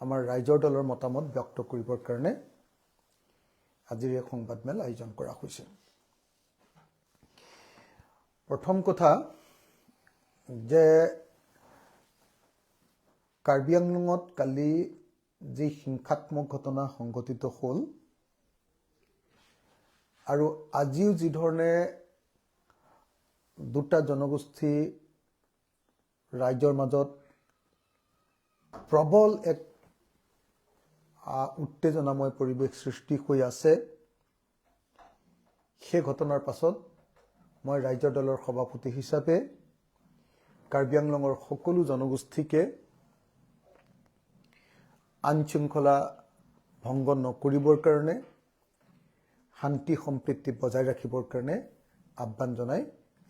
আমাৰ ৰাইজৰ দলৰ মতামত ব্যক্ত কৰিবৰ কাৰণে আজিৰ এই সংবাদমেল আয়োজন কৰা হৈছে। প্ৰথম কথা যে কাৰ্বি আংলঙত কালি যি হিংসাত্মক ঘটনা সংঘটিত হ'ল আৰু আজিও যি ধৰণে দুটা জনগোষ্ঠী ৰাজ্যৰ মাজত প্ৰবল এক উত্তেজনাময় পৰিৱেশ সৃষ্টি হৈ আছে, সেই ঘটনাৰ পাছত মই ৰাজ্যৰ দলৰ সভাপতি হিচাপে কাৰ্বি আংলঙৰ সকলো জনগোষ্ঠীকে আইন শৃংখলা ভংগ নকৰিবৰ কাৰণে, শান্তি সম্প্ৰীতি বজাই ৰাখিবৰ কাৰণে আহ্বান জনাই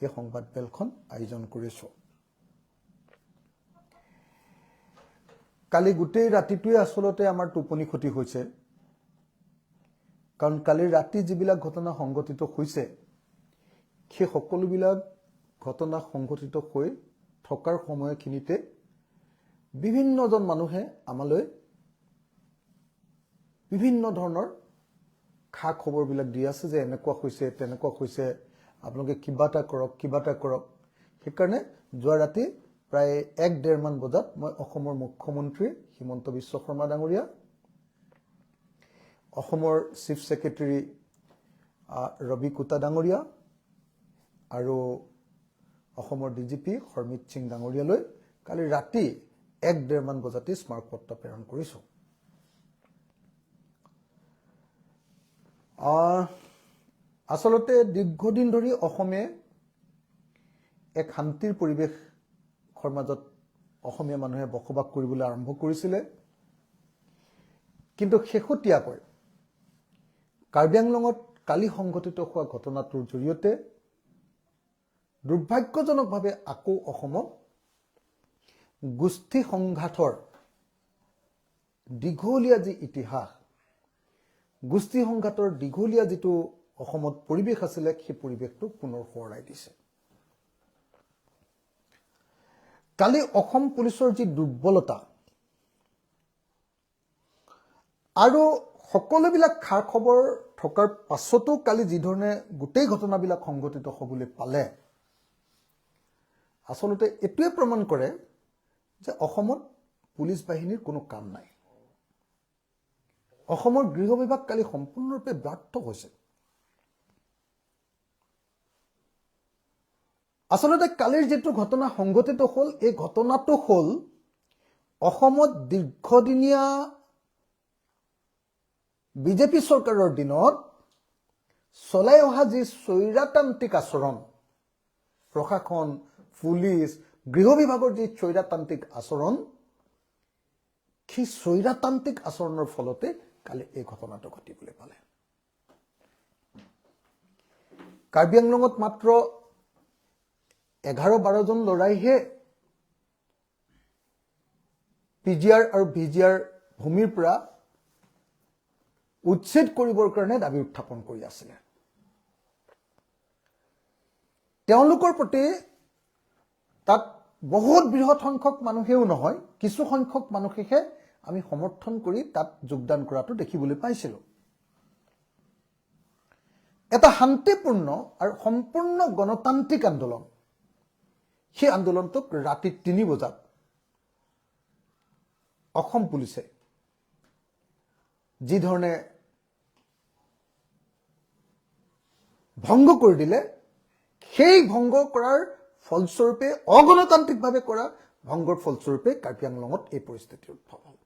এই সংবাদমেলখন আয়োজন কৰিছোঁ। কালি গোটেই ৰাতিটোৱে আচলতে আমাৰ টোপনি ক্ষতি হৈছে, কাৰণ কালি ৰাতি যিবিলাক ঘটনা সংঘটিত হৈছে সেই সকলোবিলাক ঘটনা সংঘটিত হৈ থকাৰ সময়খিনিতে বিভিন্নজন মানুহে আমালৈ বিভিন্ন ধৰণৰ খা খবৰবিলাক দি আছে যে এনেকুৱা হৈছে তেনেকুৱা হৈছে, আপোনালোকে কিবা এটা কৰক। সেইকাৰণে যোৱা ৰাতি প্ৰায় 1-1.5 মান বজাত মই অসমৰ মুখ্যমন্ত্ৰী হিমন্ত বিশ্ব শৰ্মা ডাঙৰীয়া, অসমৰ চিফ ছেক্ৰেটাৰী ৰবি কুটা ডাঙৰীয়া আৰু অসমৰ ডিজিপি হৰমিত সিং ডাঙৰীয়ালৈ কালি ৰাতি 1-1.5 মান বজাতে স্মাৰকপত্ৰ প্ৰেৰণ কৰিছোঁ। আচলতে দীৰ্ঘদিন ধৰি অসমে এক শান্তিৰ পৰিৱেশৰ মাজত অসমীয়া মানুহে বসবাস কৰিবলৈ আৰম্ভ কৰিছিলে, কিন্তু শেহতীয়াকৈ কাৰ্বি আংলঙত কালি সংঘটিত হোৱা ঘটনাটোৰ জৰিয়তে দুৰ্ভাগ্যজনকভাৱে আকৌ অসমত গোষ্ঠী সংঘাতৰ দীঘলীয়া যি ইতিহাস, গোষ্ঠী সংঘাতৰ দীঘলীয়া যিটো অসমত পৰিৱেশ আছিলে সেই পৰিৱেশটো পুনৰ সোঁৱৰাই দিছে। কালি অসম পুলিচৰ যি দুৰ্বলতা আৰু সকলোবিলাক খা খবৰ থকাৰ পাছতো কালি যি ধৰণে গোটেই ঘটনাবিলাক সংঘটিত হ'বলৈ পালে, আচলতে এইটোৱে প্ৰমাণ কৰে যে অসমত পুলিচ বাহিনীৰ কোনো কাম নাই। অসমৰ গৃহ বিভাগ কালি সম্পূৰ্ণৰূপে ব্যৰ্থ হৈছে। আচলতে কালিৰ যিটো ঘটনা সংঘটিত হ'ল, এই ঘটনাটো হ'ল অসমত দীৰ্ঘদিনীয়া বিজেপি চৰকাৰৰ দিনত চলাই অহা যি স্বৈৰতান্ত্ৰিক আচৰণ, প্ৰশাসন, পুলিচ, গৃহ বিভাগৰ যি স্বৈৰতান্ত্ৰিক আচৰণ, সেই স্বৈৰতান্ত্ৰিক আচৰণৰ ফলতে কালি এই ঘটনাটো ঘটিবলৈ পালে। কাৰ্বি আংলঙত মাত্ৰ 11-12 জন ল'ৰাইহে পিজিআৰ আৰু ভিজিআৰ ভূমিৰ পৰা উচ্ছেদ কৰিবৰ কাৰণে দাবী উত্থাপন কৰি আছিলে। তেওঁলোকৰ প্ৰতি তাত বহুত বৃহৎ সংখ্যক মানুহেও নহয়, কিছু সংখ্যক মানুহেহে আমি সমৰ্থন কৰি তাত যোগদান কৰাটো দেখিবলৈ পাইছিলোঁ। এটা শান্তিপূৰ্ণ আৰু সম্পূৰ্ণ গণতান্ত্ৰিক আন্দোলন, সেই আন্দোলনটোক ৰাতি 3 বজাত অসম পুলিচে যি ধৰণে ভংগ কৰি দিলে, সেই ভংগ কৰাৰ ফলস্বৰূপে, অগণতান্ত্ৰিকভাৱে কৰা ভংগৰ ফলস্বৰূপে কাৰ্বি আংলঙত এই পৰিস্থিতিৰ উদ্ভৱ হ'ল।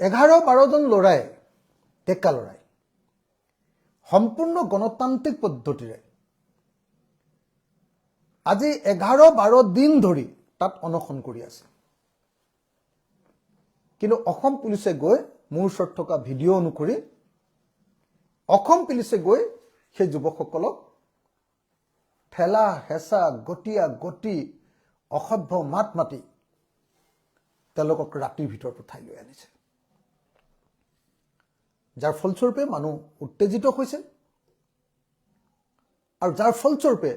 11-12 জন ল'ৰাই, ডেকা ল'ৰাই সম্পূৰ্ণ গণতান্ত্ৰিক পদ্ধতিৰে আজি 11-12 দিন ধৰি তাত অনশন কৰি আছে। কিন্তু অসম পুলিচে গৈ, মোৰ ওচৰত থকা ভিডিঅ' অনুসৰি অসম পুলিচে গৈ সেই যুৱকসকলক ঠেলা হেঁচা, গতিয়া গতি, অসভ্য মাত মাতি তেওঁলোকক ৰাতিৰ ভিতৰত উঠাই লৈ আনিছে, যাৰ ফলস্বৰূপে মানুহ উত্তেজিত হৈছে আৰু যাৰ ফলস্বৰূপে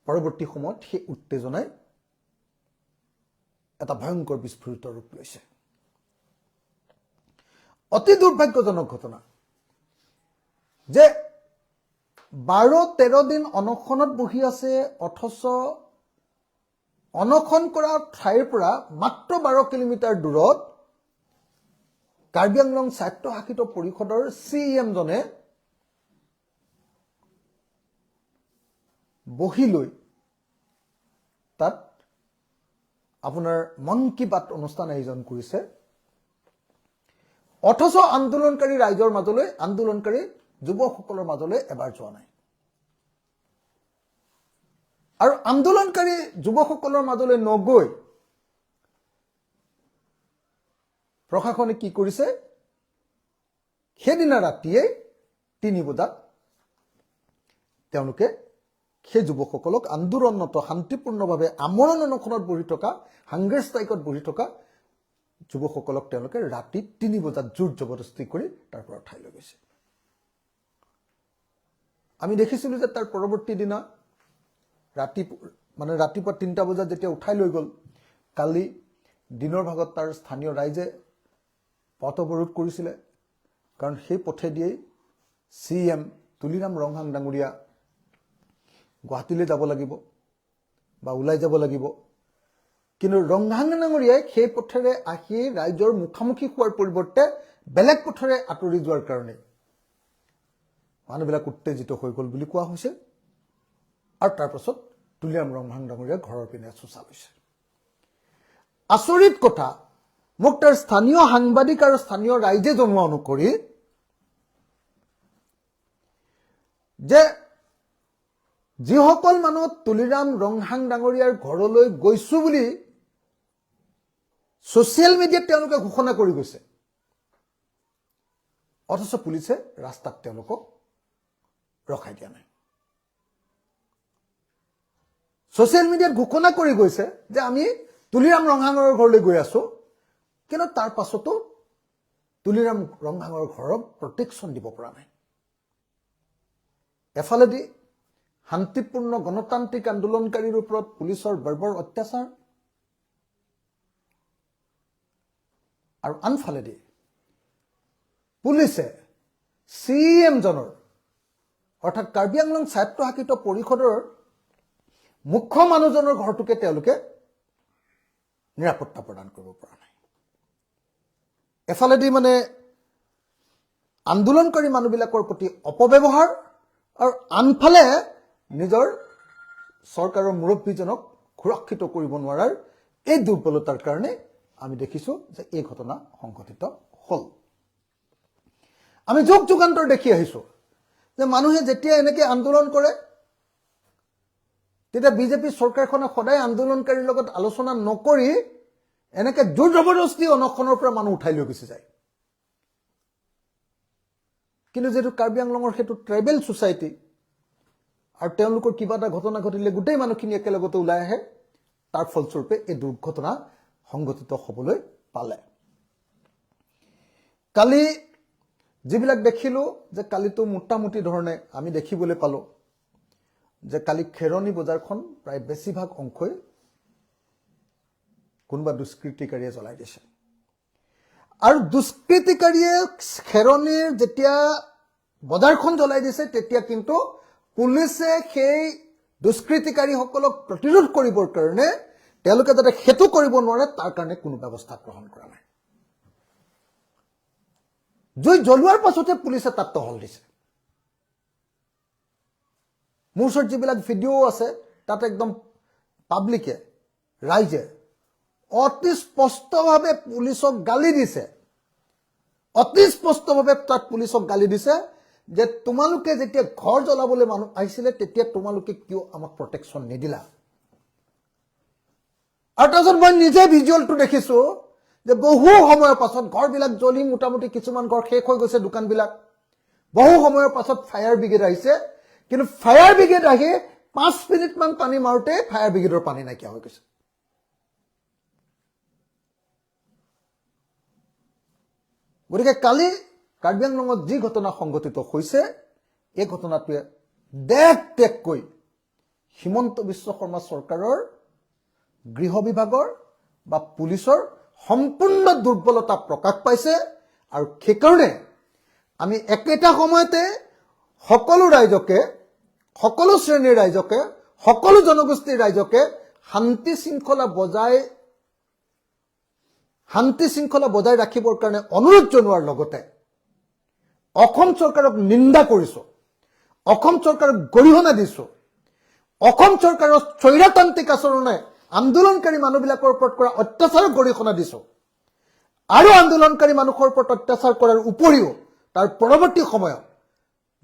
পৰৱৰ্তী সময়ত সেই উত্তেজনাই এটা ভয়ংকৰ বিস্ফোৰিত ৰূপ লৈছে। অতি দুৰ্ভাগ্যজনক ঘটনা যে 12-13 দিন অনশনত বহি আছে, অথচ অনশন কৰা ঠাইৰ পৰা মাত্ৰ 12 কিলোমিটাৰ দূৰত কাৰ্বি আংলং স্বায়ত্তশাসিত পৰিষদৰ CEM জনে বহি লৈ তাত আপোনাৰ মন কি বাত অনুষ্ঠান আয়োজন কৰিছে, অথচ আন্দোলনকাৰী ৰাইজৰ মাজলৈ, আন্দোলনকাৰী যুৱকসকলৰ মাজলৈ এবাৰ যোৱা নাই। আৰু আন্দোলনকাৰী যুৱকসকলৰ মাজলৈ নগৈ প্ৰশাসনে কি কৰিছে, সেইদিনা ৰাতিয়ে 3 বজাত তেওঁলোকে সেই যুৱকসকলক আন্দোলনৰত শান্তিপূৰ্ণভাৱে আমৰণ অনশনত বহি থকা, হাংগাৰ ষ্ট্ৰাইকত বহি থকা যুৱকসকলক তেওঁলোকে ৰাতি 3 বজাত জোৰ জবৰদস্তি কৰি তাৰ পৰা উঠাই লৈ গৈছে। আমি দেখিছিলোঁ যে তাৰ পৰৱৰ্তী দিনা ৰাতিপুৱা 3টা বজাত যেতিয়া উঠাই লৈ গ'ল, কালি দিনৰ ভাগত তাৰ স্থানীয় ৰাইজে পথ অৱৰোধ কৰিছিলে, কাৰণ সেই পথেদিয়েই CM তুলিৰাম ৰংহাং ডাঙৰীয়া গুৱাহাটীলৈ যাব লাগিব বা ওলাই যাব লাগিব। কিন্তু ৰংহাং ডাঙৰীয়াই সেই পথেৰে আহি ৰাইজৰ মুখামুখি হোৱাৰ পৰিৱৰ্তে বেলেগ পথেৰে আঁতৰি যোৱাৰ কাৰণে মানুহবিলাক উত্তেজিত হৈ গ'ল বুলি কোৱা হৈছে। আৰু তাৰ পাছত তুলিৰাম ৰংহাং ডাঙৰীয়া ঘৰৰ পিনে চোচা লৈছে। আচৰিত কথা, মোক তাৰ স্থানীয় সাংবাদিক আৰু স্থানীয় ৰাইজে জনোৱা অনুসৰি যে যিসকল মানুহ তুলিৰাম ৰংহাং ডাঙৰীয়াৰ ঘৰলৈ গৈছো বুলি ছচিয়েল মিডিয়াত তেওঁলোকে ঘোষণা কৰি গৈছে, অথচ পুলিচে ৰাস্তাত তেওঁলোকক ৰখাই দিয়া নাই। ছচিয়েল মিডিয়াত ঘোষণা কৰি গৈছে যে আমি তুলিৰাম ৰংহাঙৰ ঘৰলৈ গৈ আছো, কিন্তু তাৰ পাছতো তুলিৰাম ৰংহাঙৰ ঘৰক প্ৰটেকশ্যন দিব পৰা নাই। এফালেদি শান্তিপূৰ্ণ গণতান্ত্ৰিক আন্দোলনকাৰীৰ ওপৰত পুলিচৰ বৰ্বৰ অত্যাচাৰ, আৰু আনফালেদি পুলিচে CEM জনৰ অৰ্থাৎ কাৰ্বি আংলং স্বায়ত্তশাসিত পৰিষদৰ মুখ্য মানুহজনৰ ঘৰটোকে তেওঁলোকে নিৰাপত্তা প্ৰদান কৰিব পৰা নাই। এফালেদি আন্দোলনকাৰী মানুহবিলাকৰ প্ৰতি অপব্যৱহাৰ, আৰু আনফালে নিজৰ চৰকাৰৰ মুৰব্বীজনক সুৰক্ষিত কৰিব নোৱাৰাৰ এই দুৰ্বলতাৰ কাৰণে আমি দেখিছোঁ যে এই ঘটনা সংঘটিত হ'ল। আমি যুগ যুগান্তৰ দেখি আহিছোঁ যে মানুহে যেতিয়া এনেকৈ আন্দোলন কৰে, তেতিয়া বিজেপি চৰকাৰখনে সদায় আন্দোলনকাৰীৰ লগত আলোচনা নকৰি এনেকৈ জোৰ জবৰদস্তি অনশনৰ পৰা মানুহ উঠাই লৈ গুচি যায়। কিন্তু যিহেতু কাৰ্বি আংলঙৰ সেইটো ট্ৰাইবেল ছ'চাইটি, আৰু তেওঁলোকৰ কিবা এটা ঘটনা ঘটিলে গোটেই মানুহখিনি একেলগতে ওলাই আহে, তাৰ ফলস্বৰূপে এই দুৰ্ঘটনা সংঘটিত হ'বলৈ পালে। কালি যিবিলাক দেখিলোঁ যে কালিতো মোটামুটি ধৰণে আমি দেখিবলৈ পালোঁ যে কালি খেৰণি বজাৰখন প্ৰায় বেছিভাগ অংশই কোনোবা দুষ্কৃতিকাৰীয়ে জ্বলাই দিছে। আৰু দুষ্কৃতিকাৰীয়ে খেৰণিৰ যেতিয়া বজাৰখন জ্বলাই দিছে, তেতিয়া কিন্তু পুলিচে সেই দুষ্কৃতিকাৰীসকলক প্ৰতিৰোধ কৰিবৰ কাৰণে, তেওঁলোকে যাতে সেইটো কৰিব নোৱাৰে তাৰ কাৰণে কোনো ব্যৱস্থা গ্ৰহণ কৰা নাই। জুই জ্বলোৱাৰ পাছতে পুলিচে তাত টহল দিছে। মোৰ ওচৰত যিবিলাক ভিডিঅ' আছে তাত একদম পাব্লিকে, ৰাইজে অতি স্পষ্টভাৱে পুলিচক গালি দিছে, অতি স্পষ্টভাৱে তাত পুলিচক গালি দিছে যে তোমালোকে যেতিয়া ঘৰ জ্বলাবলৈ মানুহ আহিছিলে তেতিয়া তোমালোকে কিয় আমাক প্ৰটেকশ্যন নিদিলা। আৰু তাৰপিছত মই নিজে ভিজুৱেলটো দেখিছোঁ যে বহু সময়ৰ পাছত ঘৰবিলাক জ্বলি মোটামুটি কিছুমান ঘৰ শেষ হৈ গৈছে, দোকানবিলাক। বহু সময়ৰ পাছত ফায়াৰ ব্ৰিগেড আহিছে, কিন্তু ফায়াৰ ব্ৰিগেড আহি 5 মিনিটমান পানী মাৰোতে ফায়াৰ ব্ৰিগেডৰ পানী নাইকিয়া হৈ গৈছে। গতিকে কালি কাৰ্বি আংলঙত যি ঘটনা সংঘটিত হৈছে, এই ঘটনাটোৱে দেশ ত্যাগকৈ হিমন্ত বিশ্ব শৰ্মা চৰকাৰৰ গৃহ বিভাগৰ বা পুলিচৰ সম্পূৰ্ণ দুৰ্বলতা প্ৰকাশ পাইছে আৰু সেইকাৰণে আমি একেটা সময়তে সকলো ৰাইজকে সকলো শ্ৰেণীৰ ৰাইজকে সকলো জনগোষ্ঠীৰ ৰাইজকে শান্তি শৃংখলা বজাই ৰাখিবৰ কাৰণে অনুৰোধ জনোৱাৰ লগতে অসম চৰকাৰক নিন্দা কৰিছো অসম চৰকাৰক গৰিহণা দিছো অসম চৰকাৰৰ স্বৈৰতান্ত্ৰিক আচৰণে আন্দোলনকাৰী মানুহবিলাকৰ ওপৰত কৰা অত্যাচাৰক গৰিহণা দিছো আৰু আন্দোলনকাৰী মানুহৰ ওপৰত অত্যাচাৰ কৰাৰ উপৰিও তাৰ পৰৱৰ্তী সময়ত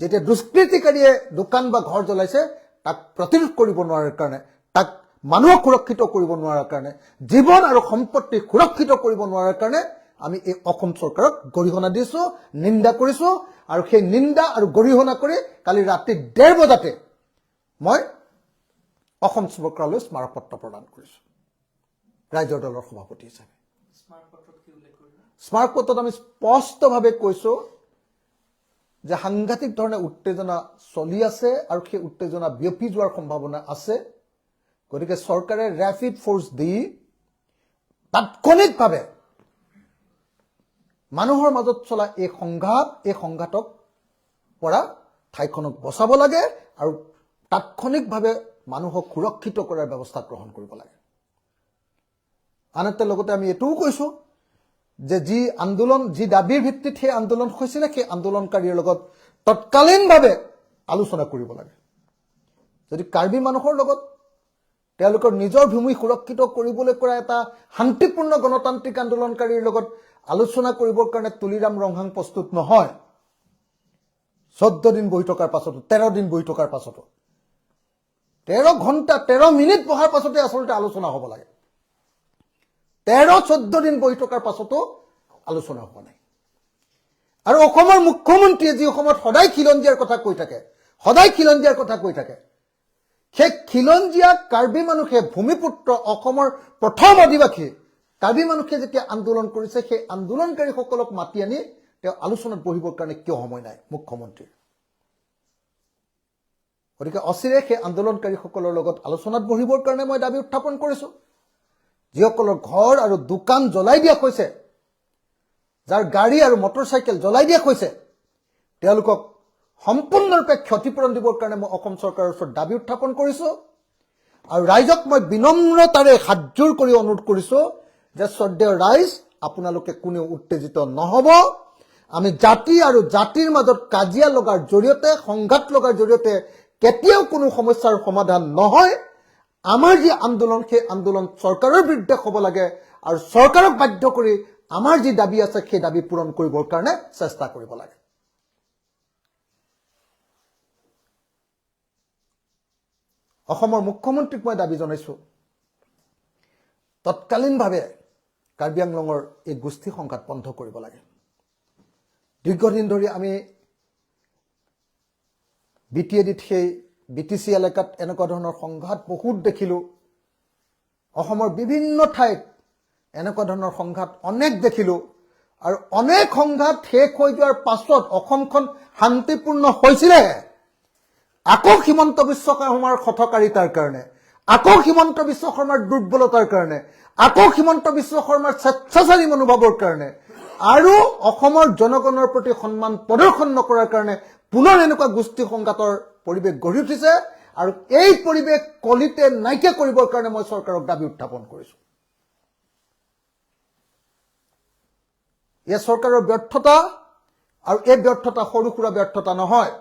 যেতিয়া দুষ্কৃতিকাৰীয়ে দোকান বা ঘৰ জ্বলাইছে তাক প্ৰতিৰোধ কৰিব নোৱাৰাৰ কাৰণে তাক মানুহক সুৰক্ষিত কৰিব নোৱাৰাৰ কাৰণে জীৱন আৰু সম্পত্তি সুৰক্ষিত কৰিব নোৱাৰাৰ কাৰণে আমি এই অসম চৰকাৰক গৰিহণা দিছো নিন্দা কৰিছো আৰু সেই নিন্দা আৰু গৰিহণা কৰি কালি ৰাতি 1:30 বজাতে মই অসম চৰকাৰলৈ স্মাৰকপত্ৰ প্ৰদান কৰিছো ৰাজ্য দলৰ সভাপতি হিচাপে স্মাৰকপত্ৰত আমি স্পষ্টভাৱে কৈছো যে সাংঘাতিক ধৰণে উত্তেজনা চলি আছে আৰু সেই উত্তেজনা বিয়পি যোৱাৰ সম্ভাৱনা আছে গতিকে চৰকাৰে ৰেপিড ফোৰ্স দি তাৎক্ষণিকভাৱে মানুহৰ মাজত চলা এই সংঘাতক পৰা ঠাইখনক বচাব লাগে আৰু তাৎক্ষণিকভাৱে মানুহক সুৰক্ষিত কৰাৰ ব্যৱস্থা গ্ৰহণ কৰিব লাগে আনহাতে লগতে আমি এটোও কৈছো যে যি দাবীৰ ভিত্তিত সেই আন্দোলন হৈছিল সেই আন্দোলনকাৰীৰ লগত তৎকালীনভাৱে আলোচনা কৰিব লাগে যদি কাৰ্বি মানুহৰ লগত তেওঁলোকৰ নিজৰ ভূমি সুৰক্ষিত কৰিবলৈ কৰা এটা শান্তিপূৰ্ণ গণতান্ত্ৰিক আন্দোলনকাৰীৰ লগত আলোচনা কৰিবৰ কাৰণে তুলিৰাম ৰংহাং প্ৰস্তুত নহয় 14 দিন বহি থকাৰ পাছতো 13 দিন বহি থকাৰ পাছতো 13 ঘণ্টা 13 মিনিট বহাৰ পাছতে আচলতে আলোচনা হ'ব লাগে 13-14 দিন বহি থকাৰ পাছতো আলোচনা হ'ব নাই আৰু অসমৰ মুখ্যমন্ত্ৰীয়ে যি সময়ত সদায় খিলঞ্জীয়াৰ কথা কৈ থাকে সেই খিলঞ্জীয়া কাৰ্বি মানুহে ভূমিপুত্ৰ অসমৰ প্ৰথম আদিবাসী কাৰ্বি মানুহে যেতিয়া আন্দোলন কৰিছে সেই আন্দোলনকাৰীসকলক মাতি আনি তেওঁ আলোচনাত বহিবৰ কাৰণে কিয় সময় নাই মুখ্যমন্ত্ৰীৰ গতিকে অচিৰে সেই আন্দোলনকাৰীসকলৰ লগত আলোচনাত বহিবৰ কাৰণে মই দাবী উত্থাপন কৰিছো যিসকলৰ ঘৰ আৰু দোকান জ্বলাই দিয়া হৈছে যাৰ গাড়ী আৰু মটৰচাইকেল জ্বলাই দিয়া হৈছে তেওঁলোকক সম্পূৰ্ণৰূপে ক্ষতিপূৰণ দিবৰ কাৰণে মই অসম চৰকাৰৰ ওচৰত দাবী উত্থাপন কৰিছো আৰু ৰাইজক মই বিনম্ৰতাৰে হাতজোৰ কৰি অনুৰোধ কৰিছো যে শ্ৰদ্ধেয় ৰাইজ আপোনালোকে কোনেও উত্তেজিত নহব আমি জাতি আৰু জাতিৰ মাজত কাজিয়া লগাৰ জৰিয়তে সংঘাত লগাৰ জৰিয়তে কেতিয়াও কোনো সমস্যাৰ সমাধান নহয় আমাৰ যি আন্দোলন সেই আন্দোলন চৰকাৰৰ বিৰুদ্ধে হ'ব লাগে আৰু চৰকাৰক বাধ্য কৰি আমাৰ যি দাবী আছে সেই দাবী পূৰণ কৰিবৰ কাৰণে চেষ্টা কৰিব লাগে অসমৰ মুখ্যমন্ত্ৰীক মই দাবী জনাইছো তৎকালীনভাৱে কাৰ্বি আংলঙৰ এই গোষ্ঠী সংঘাত বন্ধ কৰিব লাগে দীৰ্ঘদিন ধৰি আমি বিটিএডিত সেই বিটিসি এলেকাত এনেকুৱা ধৰণৰ সংঘাত বহুত দেখিলো অসমৰ বিভিন্ন ঠাইত এনেকুৱা ধৰণৰ সংঘাত অনেক দেখিলো আৰু অনেক সংঘাত শেষ হৈ যোৱাৰ পাছত অসমখন শান্তিপূৰ্ণ হৈছিল আকৌ হিমন্ত বিশ্ব শৰ্মাৰ হঠকাৰিতাৰ কাৰণে আকৌ হিমন্ত বিশ্ব শৰ্মাৰ দুৰ্বলতাৰ কাৰণে আকৌ হিমন্ত বিশ্ব শৰ্মাৰ স্বেচ্ছাচাৰী মনোভাৱৰ কাৰণে আৰু অসমৰ জনগণৰ প্ৰতি সন্মান প্ৰদৰ্শন নকৰাৰ কাৰণে পুনৰ এনেকুৱা গোষ্ঠী সংঘাতৰ পৰিৱেশ গঢ়ি উঠিছে আৰু এই পৰিৱেশ কলিতে নাইকিয়া কৰিবৰ কাৰণে মই চৰকাৰক দাবী উত্থাপন কৰিছো এই চৰকাৰৰ ব্যৰ্থতা আৰু এই ব্যৰ্থতা সৰু সুৰা ব্যৰ্থতা নহয়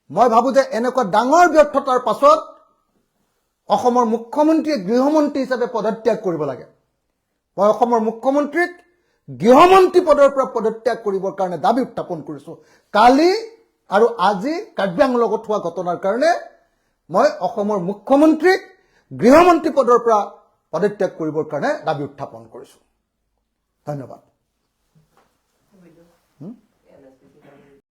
মই ভাবো যে এনেকুৱা ডাঙৰ ব্যৰ্থতাৰ পাছত অসমৰ মুখ্যমন্ত্ৰীয়ে গৃহমন্ত্ৰী হিচাপে পদত্যাগ কৰিব লাগে মই অসমৰ মুখ্যমন্ত্ৰীক গৃহমন্ত্ৰী পদৰ পৰা পদত্যাগ কৰিবৰ কাৰণে দাবী উত্থাপন কৰিছো কালি আৰু আজি কাৰ্বি আংলঙত হোৱা ঘটনাৰ কাৰণে মই অসমৰ মুখ্যমন্ত্ৰীক গৃহমন্ত্ৰী পদৰ পৰা পদত্যাগ কৰিবৰ কাৰণে দাবী উত্থাপন কৰিছো ধন্যবাদ